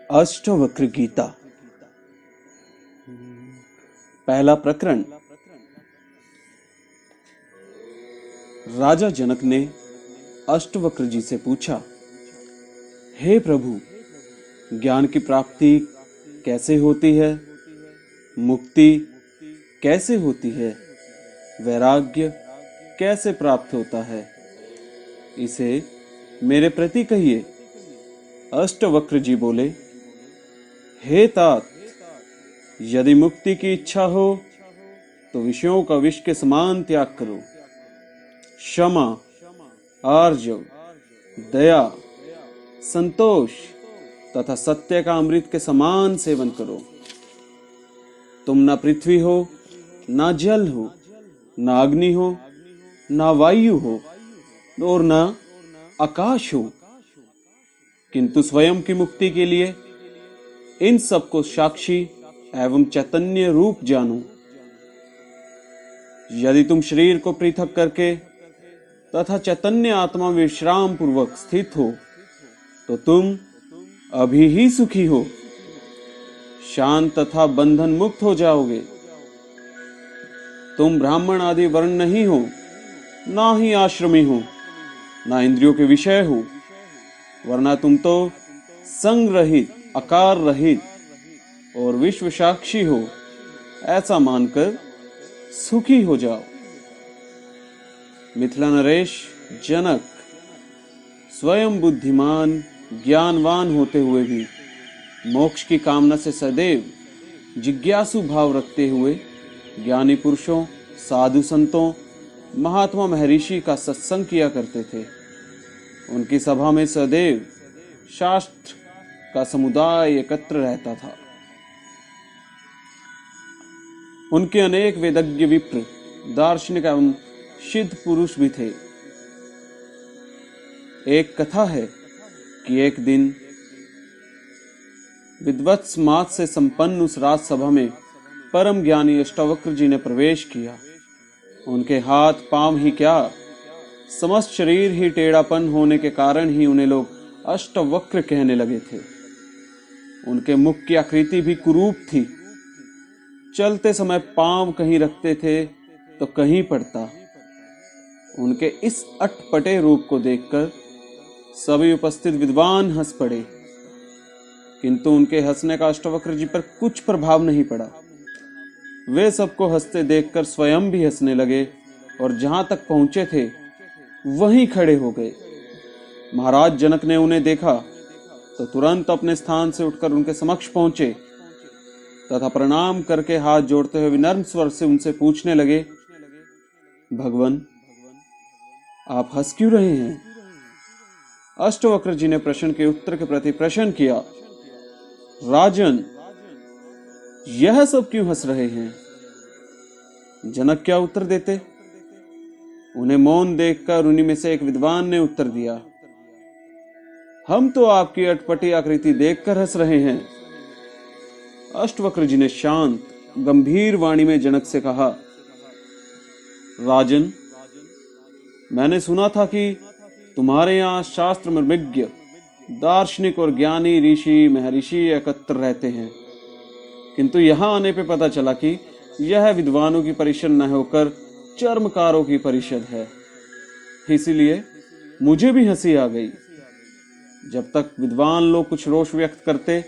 अष्टवक्र गीता। पहला प्रकरण। राजा जनक ने अष्टवक्र जी से पूछा, हे प्रभु, ज्ञान की प्राप्ति कैसे होती है? मुक्ति कैसे होती है? वैराग्य कैसे प्राप्त होता है? इसे मेरे प्रति कहिए। अष्टवक्र जी बोले, हे तात, यदि मुक्ति की इच्छा हो तो विषयों का विष के समान त्याग करो। क्षमा, आर्जव, दया, संतोष तथा सत्य का अमृत के समान सेवन करो। तुम ना पृथ्वी हो, ना जल हो, ना अग्नि हो, ना वायु हो और ना आकाश हो, किंतु स्वयं की मुक्ति के लिए इन सबको साक्षी एवं चैतन्य रूप जानो। यदि तुम शरीर को पृथक करके तथा चैतन्य आत्मा विश्राम पूर्वक स्थित हो तो तुम अभी ही सुखी हो, शांत तथा बंधन मुक्त हो जाओगे। तुम ब्राह्मण आदि वर्ण नहीं हो, ना ही आश्रमी हो, ना इंद्रियों के विषय हो, वरना तुम तो संग रहित, आकार रहित और विश्व साक्षी हो, ऐसा मानकर सुखी हो जाओ। मिथिला नरेश जनक स्वयं बुद्धिमान ज्ञानवान होते हुए भी मोक्ष की कामना से सदैव जिज्ञासु भाव रखते हुए ज्ञानी पुरुषों, साधु संतों, महात्मा महर्षि का सत्संग किया करते थे। उनकी सभा में सदैव शास्त्र का समुदाय एकत्र रहता था। उनके अनेक वेदज्ञ, विप्र, दार्शनिक एवं सिद्ध पुरुष भी थे। एक कथा है कि एक दिन विद्वत्स मात से संपन्न उस राजसभा में परम ज्ञानी अष्टवक्र जी ने प्रवेश किया। उनके हाथ पांव ही क्या, समस्त शरीर ही टेढ़ापन होने के कारण ही उन्हें लोग अष्टवक्र कहने लगे थे। उनके मुख की आकृति भी कुरूप थी। चलते समय पांव कहीं रखते थे तो कहीं पड़ता। उनके इस अटपटे रूप को देखकर सभी उपस्थित विद्वान हंस पड़े, किंतु उनके हंसने का अष्टवक्र जी पर कुछ प्रभाव नहीं पड़ा। वे सबको हंसते देखकर स्वयं भी हंसने लगे और जहां तक पहुंचे थे वहीं खड़े हो गए। महाराज जनक ने उन्हें देखा तो तुरंत अपने स्थान से उठकर उनके समक्ष पहुंचे तथा प्रणाम करके हाथ जोड़ते हुए विनम्र स्वर से उनसे पूछने लगे, भगवान, आप हंस क्यों रहे हैं? अष्टवक्र जी ने प्रश्न के उत्तर के प्रति प्रश्न किया, राजन, यह सब क्यों हंस रहे हैं? जनक क्या उत्तर देते? उन्हें मौन देखकर उन्हीं में से एक विद्वान ने उत्तर दिया, हम तो आपकी अटपटी आकृति देखकर हंस रहे हैं। अष्टवक्र जी ने शांत गंभीर वाणी में जनक से कहा, राजन, मैंने सुना था कि तुम्हारे यहाँ शास्त्र मर्मज्ञ, दार्शनिक और ज्ञानी ऋषि महर्षि एकत्र रहते हैं, किंतु यहाँ आने पे पता चला कि यह विद्वानों की परिषद न होकर चर्मकारों की परिषद है। इसीलिए मुझे भी हंसी आ गई। जब तक विद्वान लोग कुछ रोष व्यक्त करते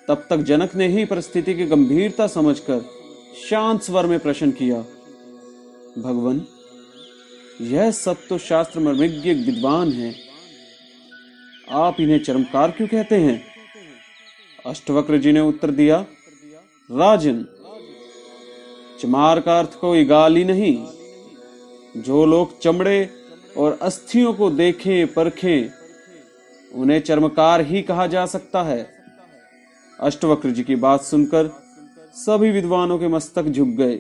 तब तक जनक ने ही परिस्थिति की गंभीरता समझकर शांत स्वर में प्रश्न किया, भगवान, यह सब तो शास्त्र मर्मज्ञ विद्वान हैं, आप इन्हें चर्मकार क्यों कहते हैं? अष्टवक्र जी ने उत्तर दिया, राजन, चमार का अर्थ कोई गाली नहीं। जो लोग चमड़े और अस्थियों को देखें परखें उन्हें चर्मकार ही कहा जा सकता है। अष्टवक्र जी की बात सुनकर सभी विद्वानों के मस्तक झुक गए।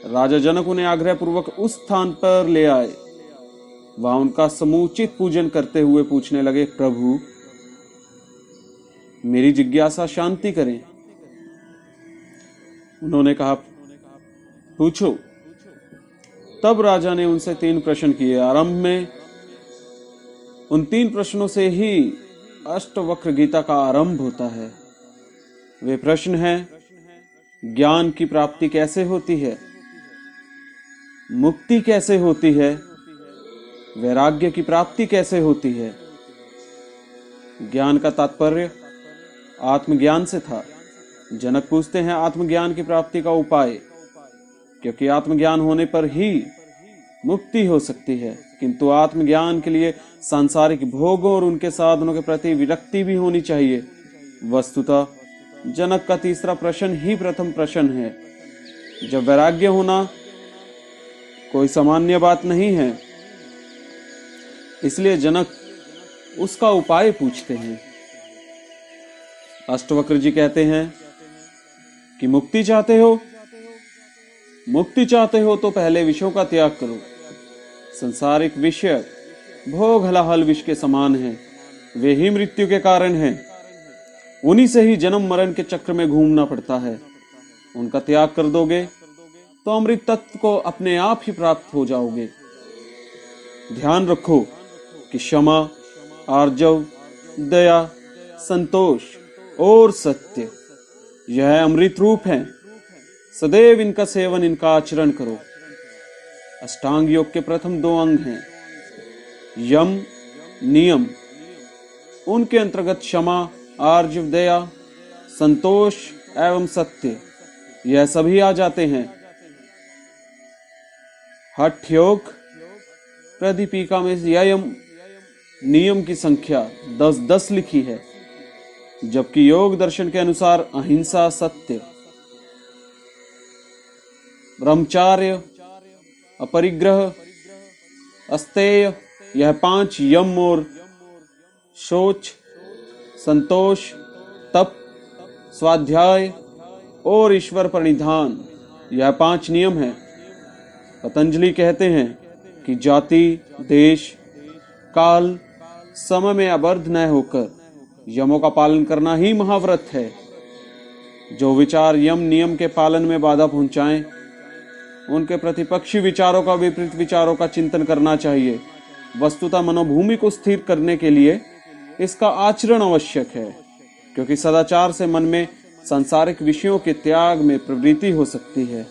राजा जनक उन्हें आग्रह पूर्वक उस स्थान पर ले आए। वहां उनका समुचित पूजन करते हुए पूछने लगे, प्रभु, मेरी जिज्ञासा शांति करें। उन्होंने कहा, पूछो। तब राजा ने उनसे 3 प्रश्न किए। आरंभ में उन 3 प्रश्नों से ही अष्टवक्र गीता का आरंभ होता है। वे प्रश्न हैं, ज्ञान की प्राप्ति कैसे होती है, मुक्ति कैसे होती है, वैराग्य की प्राप्ति कैसे होती है। ज्ञान का तात्पर्य आत्मज्ञान से था। जनक पूछते हैं आत्मज्ञान की प्राप्ति का उपाय, क्योंकि आत्मज्ञान होने पर ही मुक्ति हो सकती है। किंतु आत्मज्ञान के लिए सांसारिक भोगों और उनके साधनों के प्रति विरक्ति भी होनी चाहिए। वस्तुतः जनक का तीसरा प्रश्न ही प्रथम प्रश्न है। जब वैराग्य होना कोई सामान्य बात नहीं है, इसलिए जनक उसका उपाय पूछते हैं। अष्टवक्र जी कहते हैं कि मुक्ति चाहते हो, मुक्ति चाहते हो तो पहले विषयों का त्याग करो। संसारिक विषय भोग हलाहल विष के समान हैं, वे ही मृत्यु के कारण हैं। उन्हीं से ही जन्म मरण के चक्र में घूमना पड़ता है। उनका त्याग कर दोगे तो अमृत तत्व को अपने आप ही प्राप्त हो जाओगे। ध्यान रखो कि क्षमा, आर्जव, दया, संतोष और सत्य यह अमृत रूप है। सदैव इनका सेवन, इनका आचरण करो। अष्टांग योग के प्रथम 2 अंग हैं यम, नियम। उनके अंतर्गत क्षमा, आर्जव, दया, संतोष एवं सत्य यह सभी आ जाते हैं। हठ योग प्रदीपिका में यम नियम की संख्या 10-10 लिखी है, जबकि योग दर्शन के अनुसार अहिंसा, सत्य, ब्रह्मचार्य, अपरिग्रह, अस्तेय यह 5 यम और शौच, संतोष, तप, स्वाध्याय और ईश्वर प्रणिधान यह 5 नियम हैं। पतंजलि कहते हैं कि जाति, देश, काल, समय में आबद्ध न होकर यमों का पालन करना ही महाव्रत है। जो विचार यम नियम के पालन में बाधा पहुंचाएं, उनके प्रतिपक्षी विचारों का, विपरीत विचारों का चिंतन करना चाहिए। वस्तुतः मनोभूमि को स्थिर करने के लिए इसका आचरण आवश्यक है, क्योंकि सदाचार से मन में सांसारिक विषयों के त्याग में प्रवृत्ति हो सकती है।